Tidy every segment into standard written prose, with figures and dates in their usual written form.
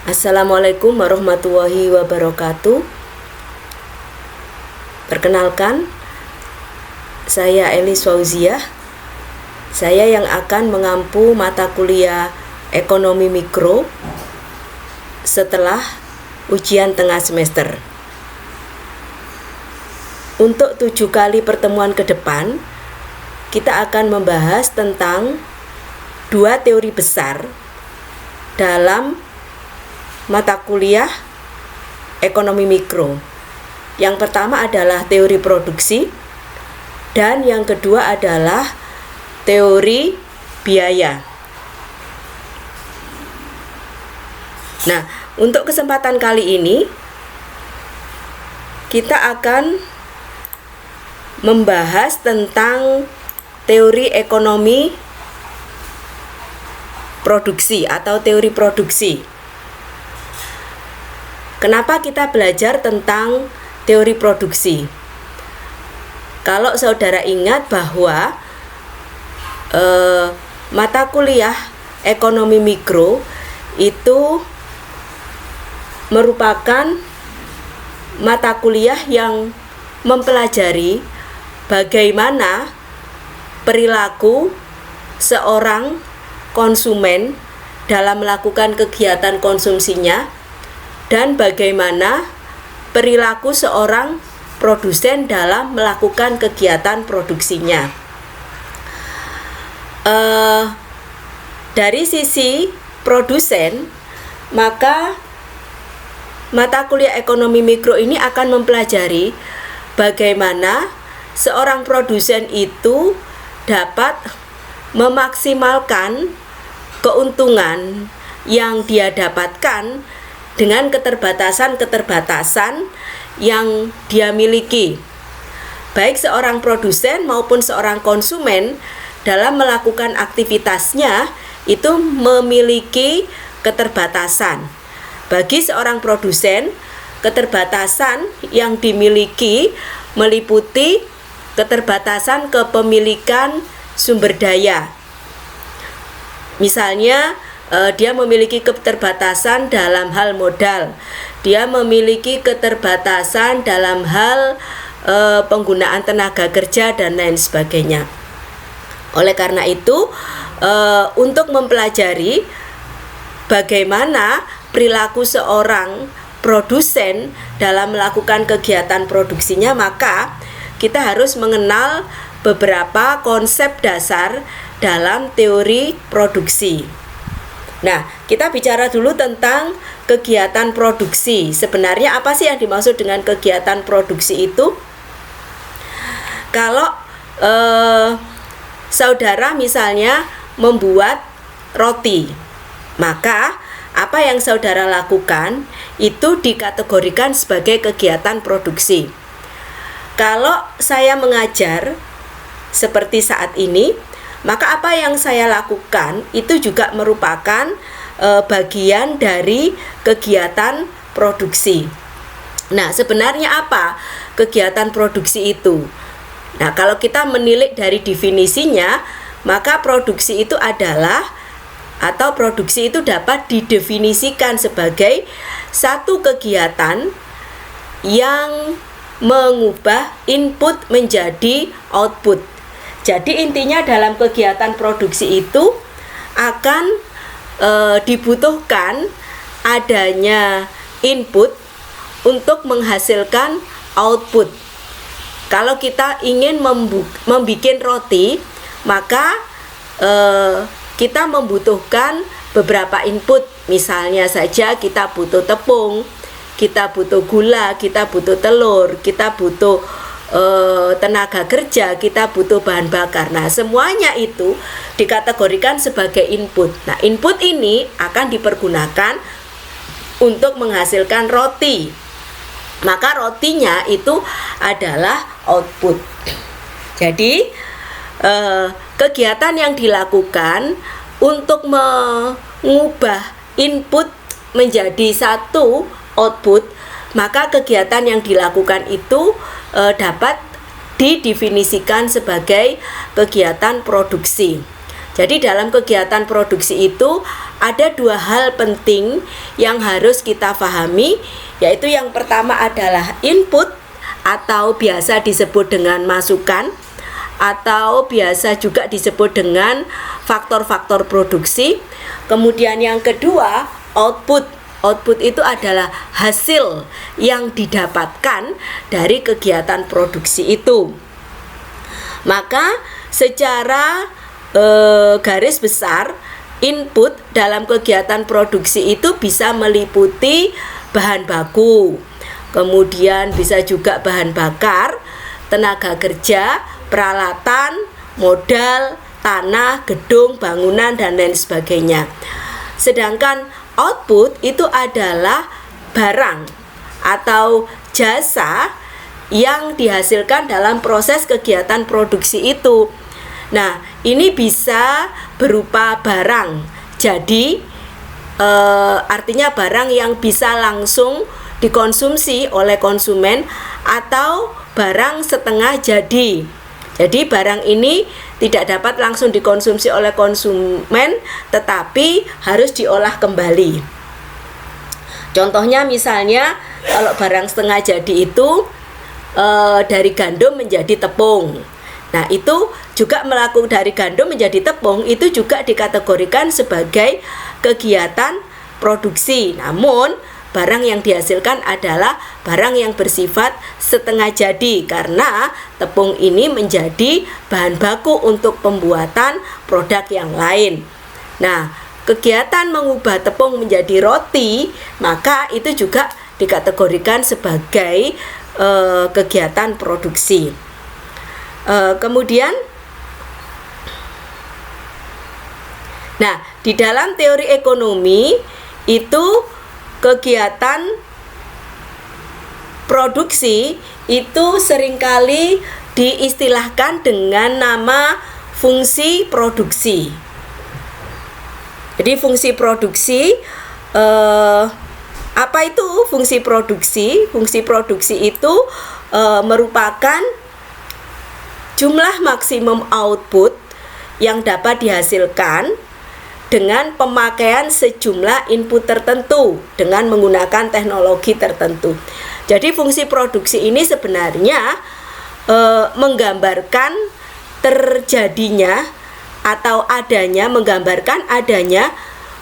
Assalamualaikum warahmatullahi wabarakatuh. Perkenalkan, saya Elis Fauziah. Saya yang akan mengampu mata kuliah Ekonomi Mikro setelah ujian tengah semester. Untuk 7 kali pertemuan ke depan, kita akan membahas tentang 2 teori besar dalam mata kuliah Ekonomi Mikro. Yang pertama adalah teori produksi dan yang kedua adalah teori biaya. Nah, untuk kesempatan kali ini kita akan membahas tentang teori ekonomi produksi atau teori produksi. Kenapa kita belajar tentang teori produksi? Kalau saudara ingat bahwa mata kuliah ekonomi mikro itu merupakan mata kuliah yang mempelajari bagaimana perilaku seorang konsumen dalam melakukan kegiatan konsumsinya dan bagaimana perilaku seorang produsen dalam melakukan kegiatan produksinya. Dari sisi produsen, maka mata kuliah ekonomi mikro ini akan mempelajari bagaimana seorang produsen itu dapat memaksimalkan keuntungan yang dia dapatkan dengan keterbatasan-keterbatasan yang dia miliki. Baik seorang produsen maupun seorang konsumen dalam melakukan aktivitasnya itu memiliki keterbatasan. Bagi seorang produsen, keterbatasan yang dimiliki meliputi keterbatasan kepemilikan sumber daya. Misalnya, dia memiliki keterbatasan dalam hal modal, dia memiliki keterbatasan dalam hal penggunaan tenaga kerja dan lain sebagainya. Oleh karena itu, untuk mempelajari bagaimana perilaku seorang produsen dalam melakukan kegiatan produksinya, maka kita harus mengenal beberapa konsep dasar dalam teori produksi. Nah, kita bicara dulu tentang kegiatan produksi. Sebenarnya apa sih yang dimaksud dengan kegiatan produksi itu? Kalau saudara misalnya membuat roti, maka apa yang saudara lakukan itu dikategorikan sebagai kegiatan produksi. Kalau saya mengajar seperti saat ini, maka apa yang saya lakukan itu juga merupakan bagian dari kegiatan produksi. Nah, sebenarnya apa kegiatan produksi itu? Nah, kalau kita menilik dari definisinya, maka produksi itu adalah atau produksi itu dapat didefinisikan sebagai satu kegiatan yang mengubah input menjadi output. Jadi intinya dalam kegiatan produksi itu akan dibutuhkan adanya input untuk menghasilkan output. Kalau kita ingin membuat roti, maka kita membutuhkan beberapa input. Misalnya saja kita butuh tepung, kita butuh gula, kita butuh telur, kita butuh tenaga kerja, kita butuh bahan bakar. Nah, semuanya itu dikategorikan sebagai input. Nah, input ini akan dipergunakan untuk menghasilkan roti. Maka rotinya itu adalah output. Jadi, kegiatan yang dilakukan untuk mengubah input menjadi satu output, maka kegiatan yang dilakukan itu dapat didefinisikan sebagai kegiatan produksi. Jadi dalam kegiatan produksi itu ada dua hal penting yang harus kita pahami, yaitu yang pertama adalah input atau biasa disebut dengan masukan, atau biasa juga disebut dengan faktor-faktor produksi. Kemudian yang kedua, output. Output itu adalah hasil yang didapatkan dari kegiatan produksi itu. Maka secara garis besar, input dalam kegiatan produksi itu bisa meliputi bahan baku, kemudian bisa juga bahan bakar, tenaga kerja, peralatan, modal, tanah, gedung, bangunan, dan lain sebagainya. Sedangkan output itu adalah barang atau jasa yang dihasilkan dalam proses kegiatan produksi itu. Nah, ini bisa berupa barang. Jadi artinya barang yang bisa langsung dikonsumsi oleh konsumen atau barang setengah jadi. Jadi barang ini tidak dapat langsung dikonsumsi oleh konsumen, tetapi harus diolah kembali. Contohnya misalnya kalau barang setengah jadi itu dari gandum menjadi tepung. Nah, itu juga melakukan dari gandum menjadi tepung, itu juga dikategorikan sebagai kegiatan produksi. Namun barang yang dihasilkan adalah barang yang bersifat setengah jadi, karena tepung ini menjadi bahan baku untuk pembuatan produk yang lain. Nah, kegiatan mengubah tepung menjadi roti, maka itu juga dikategorikan sebagai kegiatan produksi. Kemudian, nah, di dalam teori ekonomi itu kegiatan produksi itu seringkali diistilahkan dengan nama fungsi produksi. Jadi fungsi produksi, apa itu fungsi produksi? Fungsi produksi itu merupakan jumlah maksimum output yang dapat dihasilkan dengan pemakaian sejumlah input tertentu dengan menggunakan teknologi tertentu. Jadi fungsi produksi ini sebenarnya menggambarkan terjadinya atau menggambarkan adanya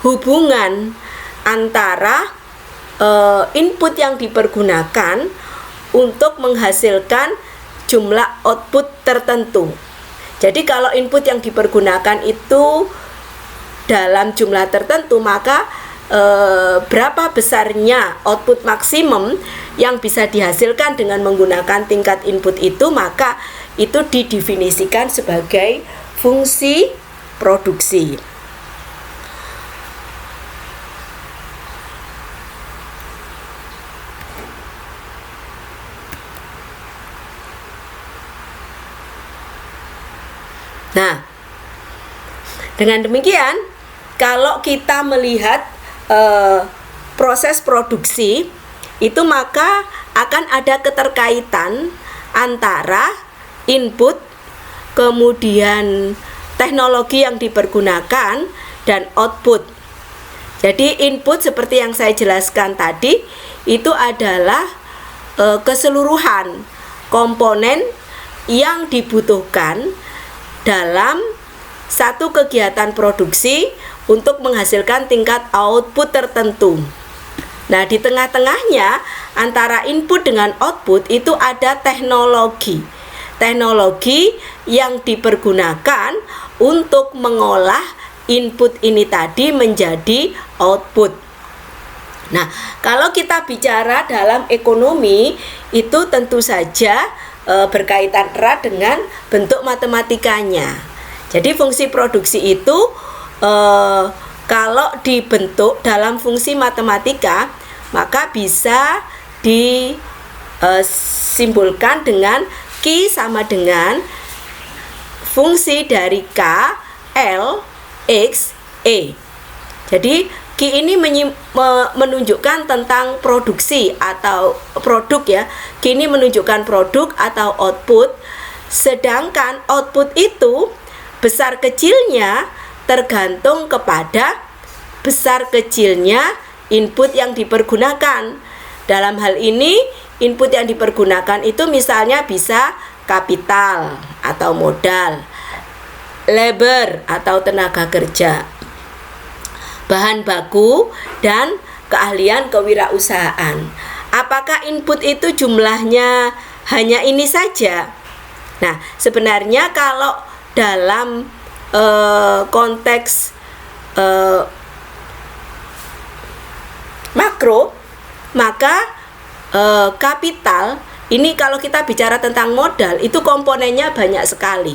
hubungan antara input yang dipergunakan untuk menghasilkan jumlah output tertentu. Jadi kalau input yang dipergunakan itu dalam jumlah tertentu, maka berapa besarnya output maksimum yang bisa dihasilkan dengan menggunakan tingkat input itu, maka itu didefinisikan sebagai fungsi produksi. Nah, dengan demikian, kalau kita melihat proses produksi itu, maka akan ada keterkaitan antara input, kemudian teknologi yang dipergunakan, dan output. Jadi input seperti yang saya jelaskan tadi itu adalah keseluruhan komponen yang dibutuhkan dalam satu kegiatan produksi untuk menghasilkan tingkat output tertentu. Nah, di tengah-tengahnya antara input dengan output itu ada teknologi. Teknologi yang dipergunakan untuk mengolah input ini tadi menjadi output. Nah, kalau kita bicara dalam ekonomi itu tentu saja berkaitan erat dengan bentuk matematikanya. Jadi fungsi produksi itu kalau dibentuk dalam fungsi matematika, maka bisa disimbolkan dengan Q sama dengan fungsi dari K, L, X, E. Jadi Q ini menunjukkan tentang produksi atau produk ya. Q ini menunjukkan produk atau output. Sedangkan output itu besar kecilnya tergantung kepada besar kecilnya input yang dipergunakan. Dalam hal ini, input yang dipergunakan itu misalnya bisa kapital atau modal, labor atau tenaga kerja, bahan baku, dan keahlian kewirausahaan. Apakah input itu jumlahnya hanya ini saja? Nah, sebenarnya kalau dalam konteks makro, maka kapital ini kalau kita bicara tentang modal itu komponennya banyak sekali.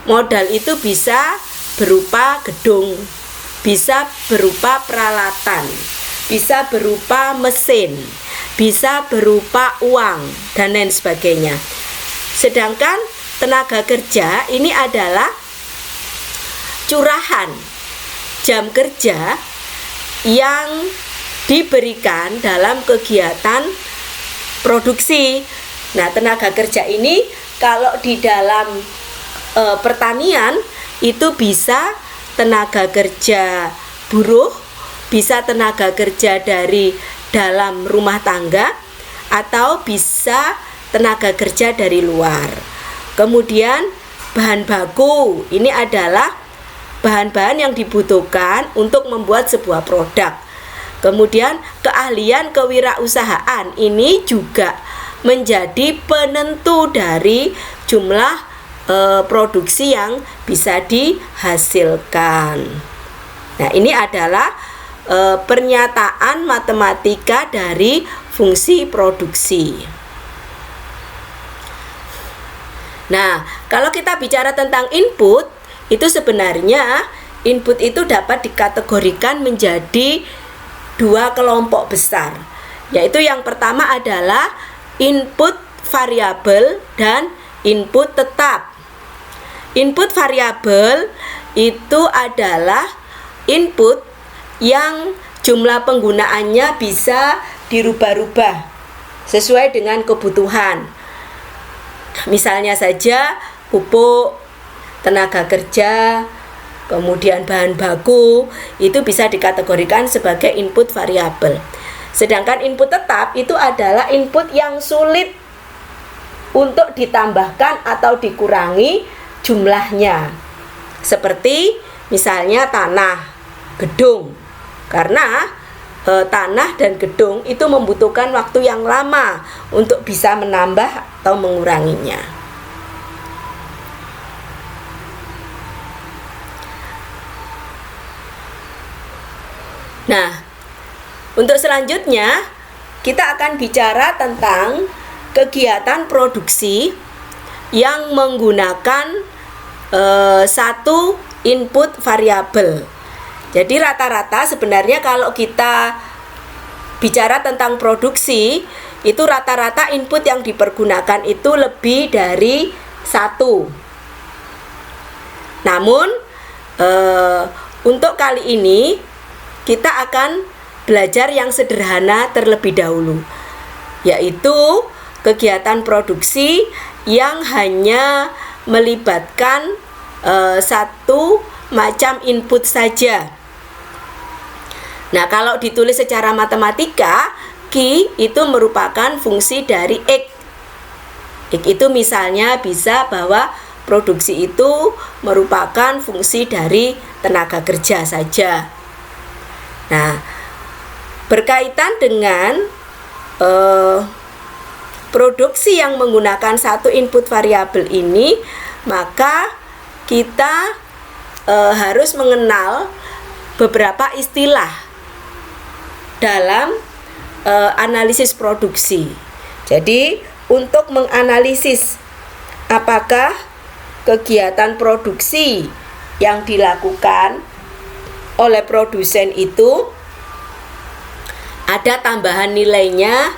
Modal itu bisa berupa gedung, bisa berupa peralatan, bisa berupa mesin, bisa berupa uang, dan lain sebagainya. Sedangkan tenaga kerja ini adalah curahan jam kerja yang diberikan dalam kegiatan produksi. Nah, tenaga kerja ini kalau di dalam pertanian itu bisa tenaga kerja buruh, bisa tenaga kerja dari dalam rumah tangga, atau bisa tenaga kerja dari luar. Kemudian bahan baku ini adalah bahan-bahan yang dibutuhkan untuk membuat sebuah produk. Kemudian keahlian kewirausahaan ini juga menjadi penentu dari jumlah produksi yang bisa dihasilkan. Nah, ini adalah pernyataan matematika dari fungsi produksi. Nah, kalau kita bicara tentang input, itu sebenarnya input itu dapat dikategorikan menjadi dua kelompok besar, yaitu yang pertama adalah input variabel dan input tetap. Input variabel itu adalah input yang jumlah penggunaannya bisa dirubah-rubah sesuai dengan kebutuhan. Misalnya saja pupuk, tenaga kerja, kemudian bahan baku itu bisa dikategorikan sebagai input variabel. Sedangkan input tetap itu adalah input yang sulit untuk ditambahkan atau dikurangi jumlahnya. Seperti misalnya tanah, gedung. Karena tanah dan gedung itu membutuhkan waktu yang lama untuk bisa menambah atau menguranginya. Nah, untuk selanjutnya kita akan bicara tentang kegiatan produksi yang menggunakan satu input variabel. Jadi rata-rata sebenarnya kalau kita bicara tentang produksi, itu rata-rata input yang dipergunakan itu lebih dari satu. Namun untuk kali ini kita akan belajar yang sederhana terlebih dahulu, yaitu kegiatan produksi yang hanya melibatkan satu macam input saja. Nah, kalau ditulis secara matematika, Q itu merupakan fungsi dari X. X itu misalnya bisa bahwa produksi itu merupakan fungsi dari tenaga kerja saja. Nah, berkaitan dengan produksi yang menggunakan satu input variabel ini, maka kita harus mengenal beberapa istilah dalam analisis produksi. Jadi, untuk menganalisis apakah kegiatan produksi yang dilakukan oleh produsen itu ada tambahan nilainya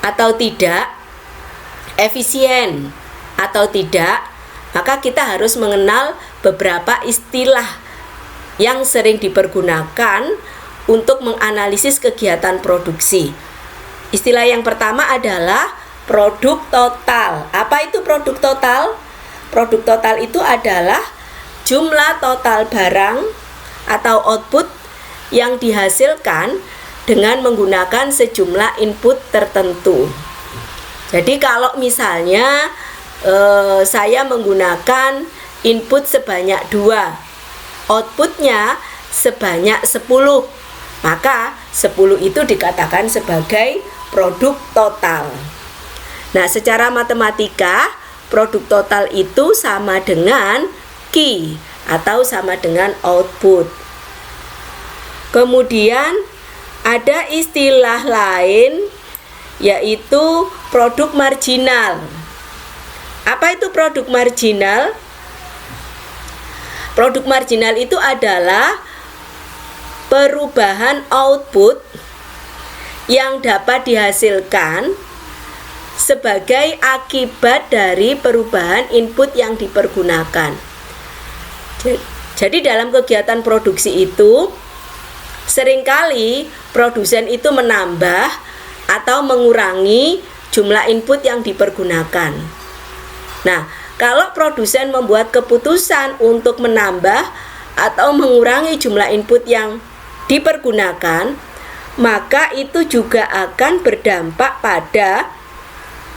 atau tidak, efisien atau tidak, maka kita harus mengenal beberapa istilah yang sering dipergunakan untuk menganalisis kegiatan produksi. Istilah yang pertama adalah produk total. Apa itu produk total? Produk total itu adalah jumlah total barang atau output yang dihasilkan dengan menggunakan sejumlah input tertentu. Jadi kalau misalnya saya menggunakan input sebanyak 2, outputnya sebanyak 10, maka 10 itu dikatakan sebagai produk total. Nah, secara matematika produk total itu sama dengan Q atau sama dengan output. Kemudian ada istilah lain yaitu produk marginal. Apa itu produk marginal? Produk marginal itu adalah perubahan output yang dapat dihasilkan sebagai akibat dari perubahan input yang dipergunakan. Jadi dalam kegiatan produksi itu seringkali produsen itu menambah atau mengurangi jumlah input yang dipergunakan. Nah, kalau produsen membuat keputusan untuk menambah atau mengurangi jumlah input yang dipergunakan, maka itu juga akan berdampak pada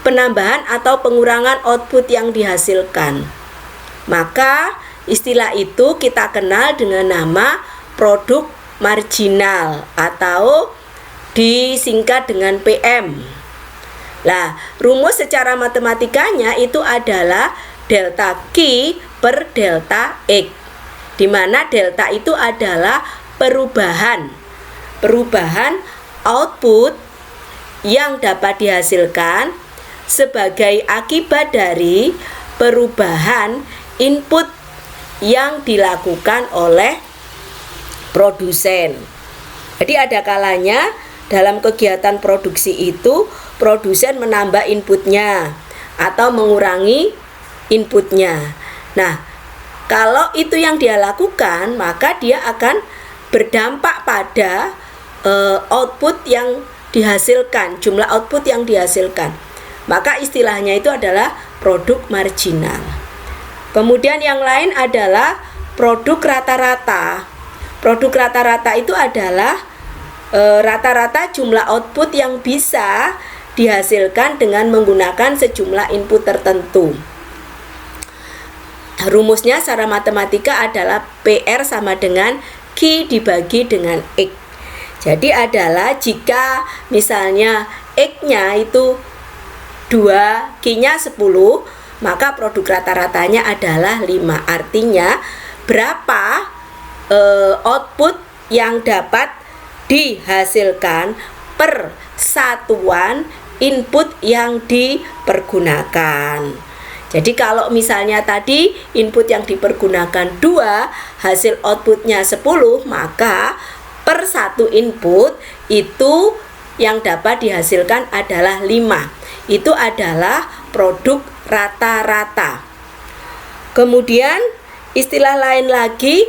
penambahan atau pengurangan output yang dihasilkan. Maka istilah itu kita kenal dengan nama produk marginal atau disingkat dengan PM. Nah, rumus secara matematikanya itu adalah delta Q per delta X, di mana delta itu adalah perubahan output yang dapat dihasilkan sebagai akibat dari perubahan input yang dilakukan oleh produsen. Jadi ada kalanya dalam kegiatan produksi itu produsen menambah inputnya atau mengurangi inputnya. Nah, kalau itu yang dia lakukan, maka dia akan berdampak pada output yang dihasilkan, jumlah output yang dihasilkan. Maka istilahnya itu adalah produk marginal. Kemudian yang lain adalah produk rata-rata. Produk rata-rata itu adalah rata-rata jumlah output yang bisa dihasilkan dengan menggunakan sejumlah input tertentu. Rumusnya secara matematika adalah PR sama dengan Q dibagi dengan X. Jadi adalah jika misalnya X-nya itu 2, Q-nya 10, maka produk rata-ratanya adalah 5. Artinya berapa output yang dapat dihasilkan per satuan input yang dipergunakan. Jadi kalau misalnya tadi input yang dipergunakan 2, hasil outputnya 10, maka per satu input itu yang dapat dihasilkan adalah 5. Itu adalah produk rata-rata. Kemudian istilah lain lagi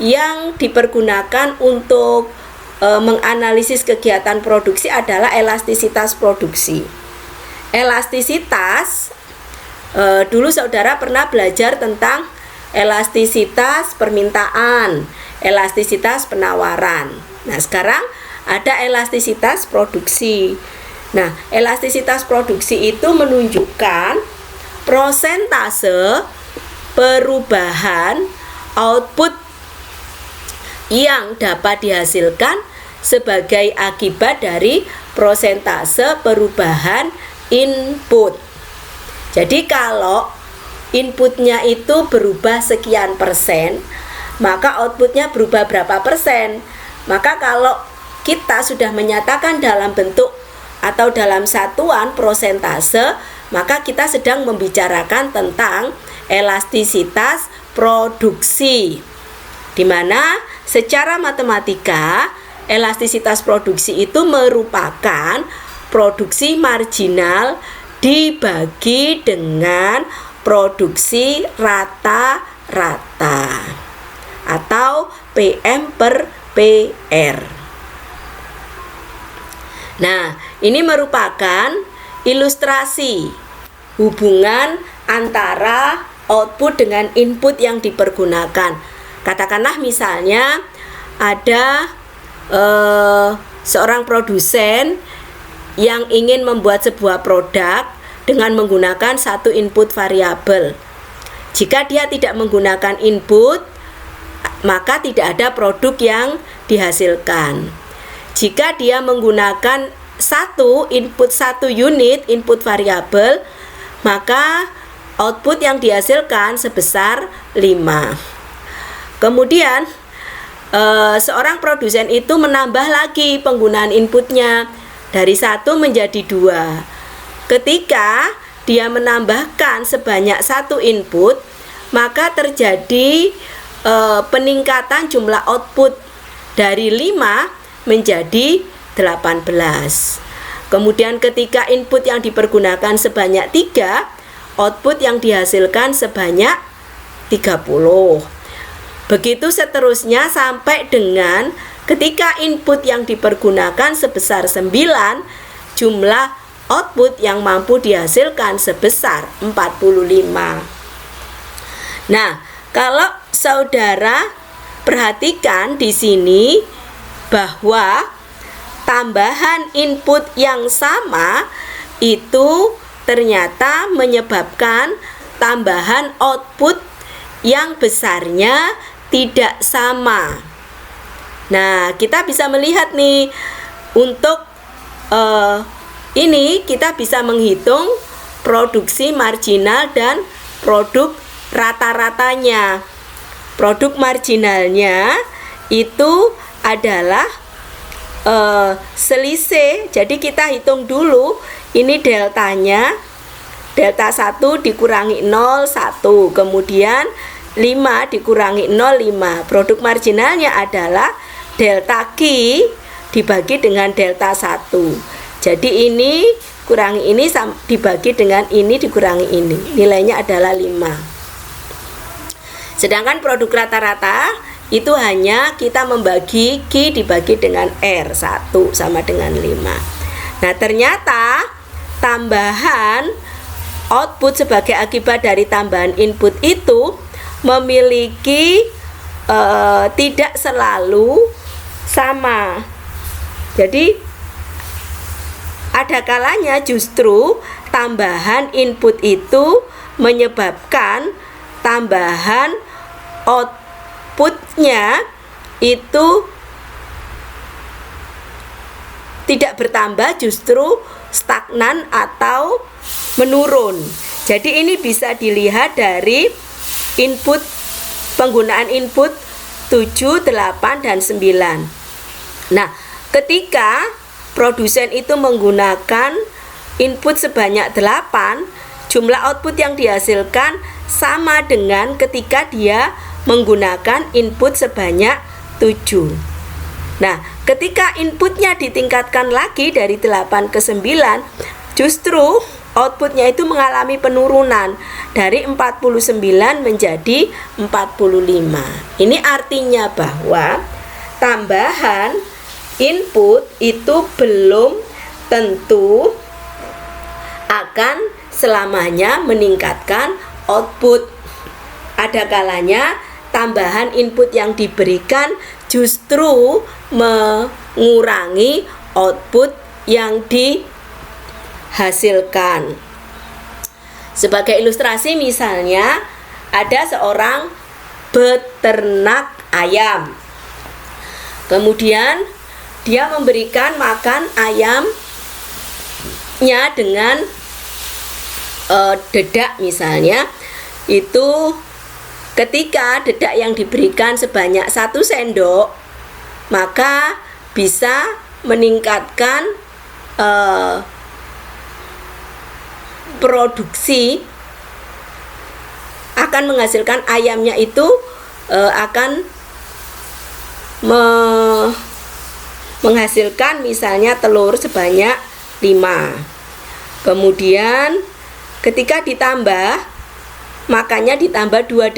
yang dipergunakan untuk menganalisis kegiatan produksi adalah elastisitas produksi. Elastisitas, dulu saudara pernah belajar tentang elastisitas permintaan, elastisitas penawaran. Nah, sekarang ada elastisitas produksi. Nah, elastisitas produksi itu menunjukkan prosentase perubahan output yang dapat dihasilkan sebagai akibat dari prosentase perubahan input. Jadi kalau inputnya itu berubah sekian persen, maka outputnya berubah berapa persen. Maka kalau kita sudah menyatakan dalam bentuk atau dalam satuan prosentase, maka kita sedang membicarakan tentang elastisitas produksi, di mana secara matematika elastisitas produksi itu merupakan produksi marginal dibagi dengan produksi rata-rata atau PM per PR. Nah, ini merupakan ilustrasi hubungan antara output dengan input yang dipergunakan. Katakanlah misalnya ada seorang produsen yang ingin membuat sebuah produk dengan menggunakan satu input variabel. Jika dia tidak menggunakan input, maka tidak ada produk yang dihasilkan. Jika dia menggunakan satu unit input variabel, maka output yang dihasilkan sebesar 5. Kemudian seorang produsen itu menambah lagi penggunaan inputnya dari 1 menjadi 2. Ketika dia menambahkan sebanyak 1 input, maka terjadi peningkatan jumlah output dari 5 menjadi 18. Kemudian ketika input yang dipergunakan sebanyak 3, output yang dihasilkan sebanyak 30. Begitu seterusnya sampai dengan ketika input yang dipergunakan sebesar 9, jumlah output yang mampu dihasilkan sebesar 45. Nah, kalau saudara perhatikan di sini bahwa tambahan input yang sama itu ternyata menyebabkan tambahan output yang besarnya tidak sama. Nah, kita bisa melihat nih, untuk ini kita bisa menghitung produksi marginal dan produk rata-ratanya. Produk marginalnya itu adalah selisih. Jadi kita hitung dulu, ini deltanya, delta 1 dikurangi 0, 1. Kemudian 5 dikurangi 0, 5. Produk marginalnya adalah delta Q dibagi dengan delta 1. Jadi ini kurangi ini dibagi dengan ini dikurangi ini. Nilainya adalah 5. Sedangkan produk rata-rata itu hanya kita membagi Q dibagi dengan R, 1 sama dengan 5. Nah, ternyata tambahan output sebagai akibat dari tambahan input itu memiliki tidak selalu sama. Jadi ada kalanya justru tambahan input itu menyebabkan tambahan outputnya itu tidak bertambah, justru stagnan atau menurun. Jadi ini bisa dilihat dari input, penggunaan input 7, 8, dan 9. Nah, ketika produsen itu menggunakan input sebanyak 8, jumlah output yang dihasilkan sama dengan ketika dia menggunakan input sebanyak 7. Nah, ketika inputnya ditingkatkan lagi dari 8 ke 9, justru outputnya itu mengalami penurunan dari 49 menjadi 45. Ini artinya bahwa tambahan input itu belum tentu akan selamanya meningkatkan output. Ada kalanya tambahan input yang diberikan justru mengurangi output yang dihasilkan. Sebagai ilustrasi, misalnya ada seorang peternak ayam. Kemudian dia memberikan makan ayamnya dengan dedak misalnya. Itu ketika dedak yang diberikan sebanyak 1 sendok, maka bisa meningkatkan produksi, akan menghasilkan ayamnya itu akan menghasilkan misalnya telur sebanyak 5. Kemudian ketika ditambah, makannya ditambah 2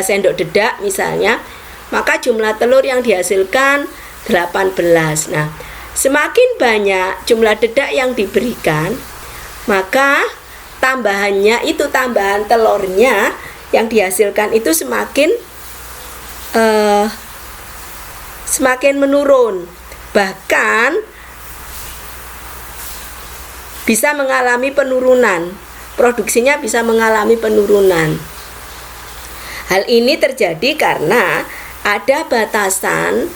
sendok dedak misalnya, maka jumlah telur yang dihasilkan 18. Nah, semakin banyak jumlah dedak yang diberikan, maka tambahannya itu, tambahan telurnya yang dihasilkan itu semakin menurun, bahkan bisa mengalami penurunan, produksinya bisa mengalami penurunan. Hal ini terjadi karena ada batasan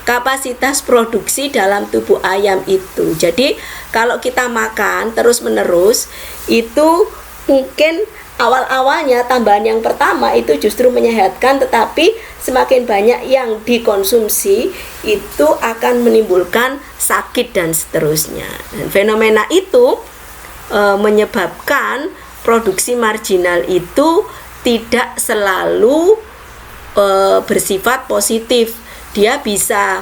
kapasitas produksi dalam tubuh ayam itu. Jadi kalau kita makan terus-menerus, itu mungkin awal-awalnya tambahan yang pertama itu justru menyehatkan, tetapi semakin banyak yang dikonsumsi itu akan menimbulkan sakit dan seterusnya. Dan fenomena itu menyebabkan produksi marginal itu tidak selalu bersifat positif. Dia bisa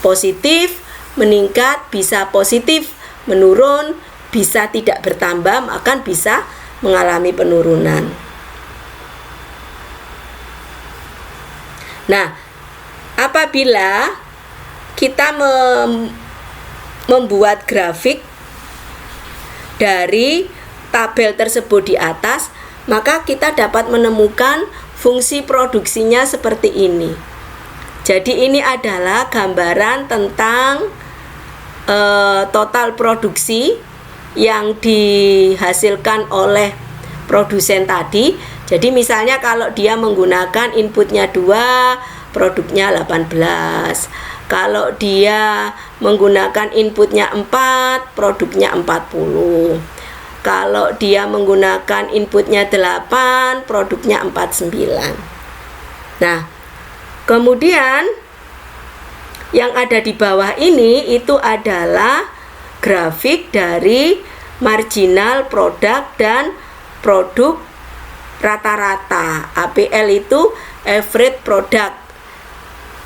positif meningkat, bisa positif menurun, bisa tidak bertambah, bahkan bisa mengalami penurunan. Nah, apabila kita membuat grafik dari tabel tersebut di atas, maka kita dapat menemukan fungsi produksinya seperti ini. Jadi ini adalah gambaran tentang total produksi yang dihasilkan oleh produsen tadi. Jadi misalnya kalau dia menggunakan inputnya 2, produknya 18. Kalau dia menggunakan inputnya 4, produknya 40. Kalau dia menggunakan inputnya 8, produknya 49. Nah, kemudian yang ada di bawah ini itu adalah grafik dari marginal produk dan produk rata-rata. APL itu average product,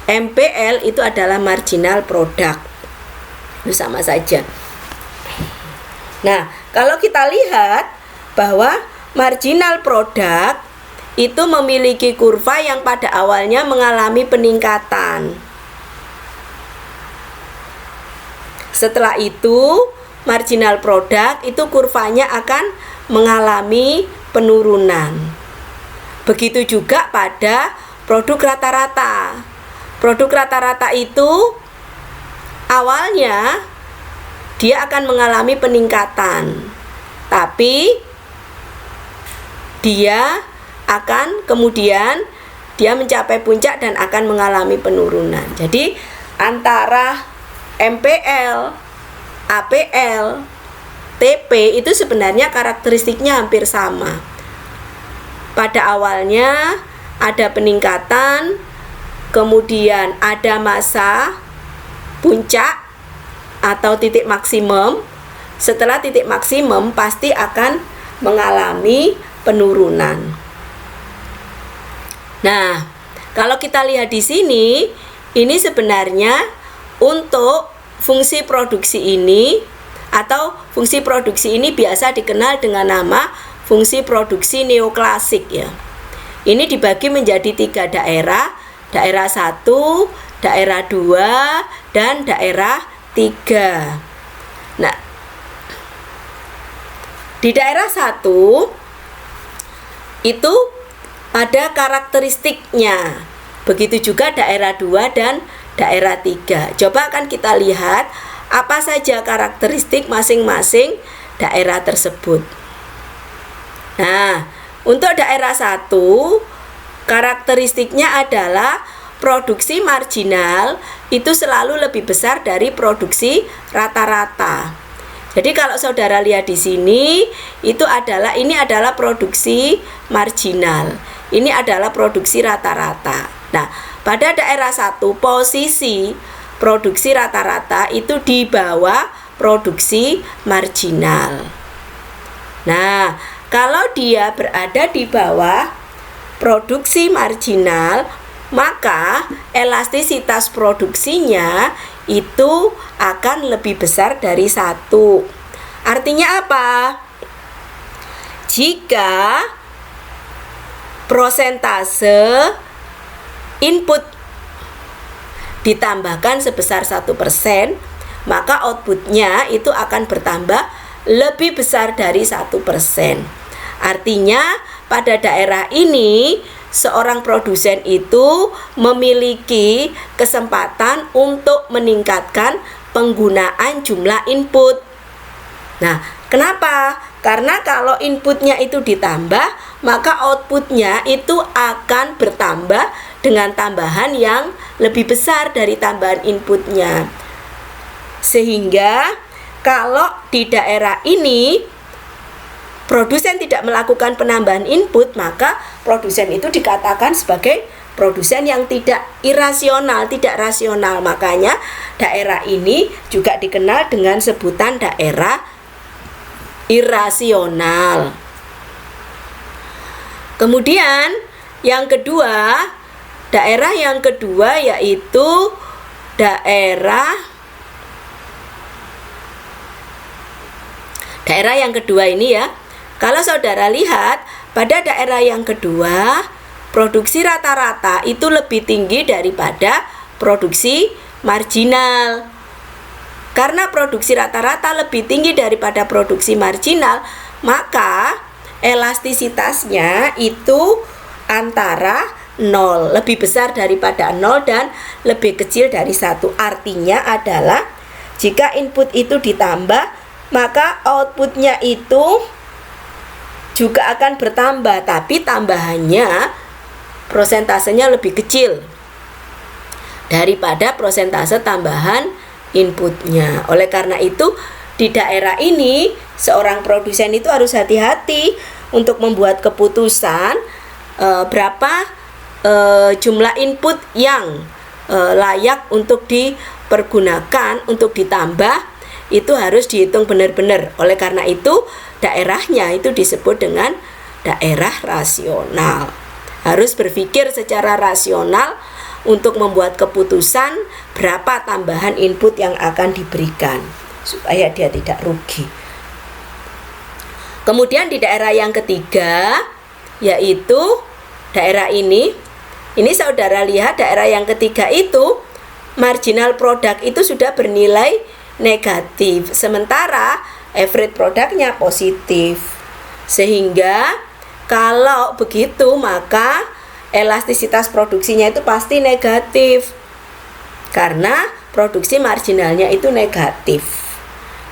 MPL itu adalah marginal product. Itu sama saja. Nah, kalau kita lihat bahwa marginal product itu memiliki kurva yang pada awalnya mengalami peningkatan. Setelah itu, marginal product itu kurvanya akan mengalami penurunan. Begitu juga pada produk rata-rata. Produk rata-rata itu awalnya dia akan mengalami peningkatan, tapi dia akan kemudian dia mencapai puncak dan akan mengalami penurunan. Jadi antara MPL, APL, TP itu sebenarnya karakteristiknya hampir sama. Pada awalnya ada peningkatan, kemudian ada masa puncak atau titik maksimum. Setelah titik maksimum pasti akan mengalami penurunan. Nah, kalau kita lihat di sini, ini sebenarnya untuk fungsi produksi ini, atau fungsi produksi ini biasa dikenal dengan nama fungsi produksi neoklasik ya. Ini dibagi menjadi 3 daerah, daerah 1, daerah 2, dan daerah 3. Nah, di daerah 1 itu ada karakteristiknya. Begitu juga daerah 2 dan daerah 3. Coba akan kita lihat apa saja karakteristik masing-masing daerah tersebut. Nah, untuk daerah 1, karakteristiknya adalah produksi marginal itu selalu lebih besar dari produksi rata-rata. Jadi kalau saudara lihat di sini, ini adalah produksi marginal. Ini adalah produksi rata-rata. Nah, pada daerah 1 posisi produksi rata-rata itu di bawah produksi marginal. Nah, kalau dia berada di bawah produksi marginal, maka elastisitas produksinya itu akan lebih besar dari 1. Artinya apa? Jika prosentase input ditambahkan sebesar 1%, maka outputnya itu akan bertambah lebih besar dari 1%. Artinya pada daerah ini seorang produsen itu memiliki kesempatan untuk meningkatkan penggunaan jumlah input. Nah, kenapa? Karena kalau inputnya itu ditambah, maka outputnya itu akan bertambah dengan tambahan yang lebih besar dari tambahan inputnya. Sehingga kalau di daerah ini produsen tidak melakukan penambahan input, maka produsen itu dikatakan sebagai produsen yang tidak irasional, tidak rasional. Makanya daerah ini juga dikenal dengan sebutan daerah irasional. Kemudian yang kedua, daerah yang kedua yaitu daerah yang kedua ini ya. Kalau saudara lihat pada daerah yang kedua, produksi rata-rata itu lebih tinggi daripada produksi marginal. Karena produksi rata-rata lebih tinggi daripada produksi marginal, maka elastisitasnya itu antara 0, lebih besar daripada 0 dan lebih kecil dari 1. Artinya adalah jika input itu ditambah, maka outputnya itu juga akan bertambah, tapi tambahannya prosentasenya lebih kecil daripada prosentase tambahan inputnya. Oleh karena itu di daerah ini seorang produsen itu harus hati-hati untuk membuat keputusan berapa jumlah input yang layak untuk dipergunakan, untuk ditambah, itu harus dihitung benar-benar. Oleh karena itu daerahnya itu disebut dengan daerah rasional. Harus berpikir secara rasional untuk membuat keputusan berapa tambahan input yang akan diberikan supaya dia tidak rugi. Kemudian di daerah yang ketiga yaitu daerah ini saudara lihat daerah yang ketiga itu marginal produk itu sudah bernilai negatif, sementara average produknya positif. Sehingga kalau begitu maka elastisitas produksinya itu pasti negatif karena produksi marginalnya itu negatif.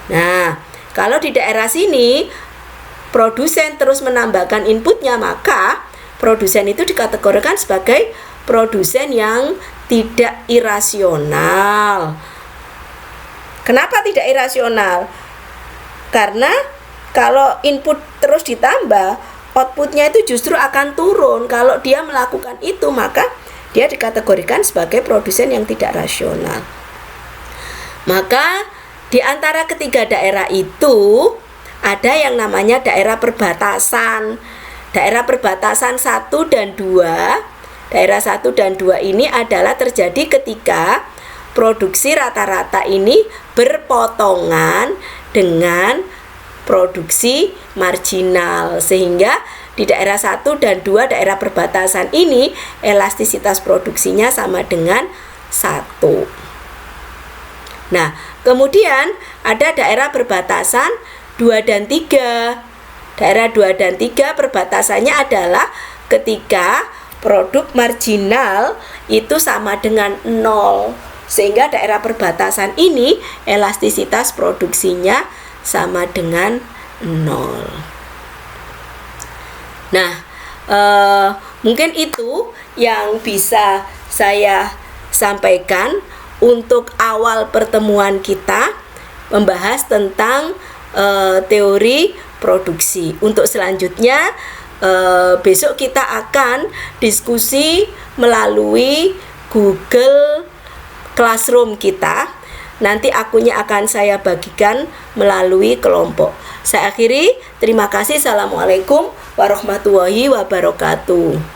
Nah, kalau di daerah sini produsen terus menambahkan inputnya, maka produsen itu dikategorikan sebagai produsen yang tidak irasional. Kenapa tidak irasional? Karena kalau input terus ditambah, outputnya itu justru akan turun. Kalau dia melakukan itu, maka dia dikategorikan sebagai produsen yang tidak rasional. Maka di antara ketiga daerah itu ada yang namanya daerah perbatasan. Daerah perbatasan 1 dan 2. Daerah 1 dan 2 ini adalah terjadi ketika produksi rata-rata ini berpotongan dengan produksi marginal, sehingga di daerah 1 dan 2 daerah perbatasan ini elastisitas produksinya sama dengan 1. Nah, kemudian ada daerah perbatasan 2 dan 3. Daerah 2 dan 3 perbatasannya adalah ketika produk marginal itu sama dengan 0. Sehingga daerah perbatasan ini elastisitas produksinya sama dengan 0. Nah, mungkin itu yang bisa saya sampaikan untuk awal pertemuan kita membahas tentang teori produksi. Untuk selanjutnya besok kita akan diskusi melalui Google Classroom kita. Nanti akunnya akan saya bagikan melalui kelompok. Saya akhiri, terima kasih. Assalamualaikum warahmatullahi wabarakatuh.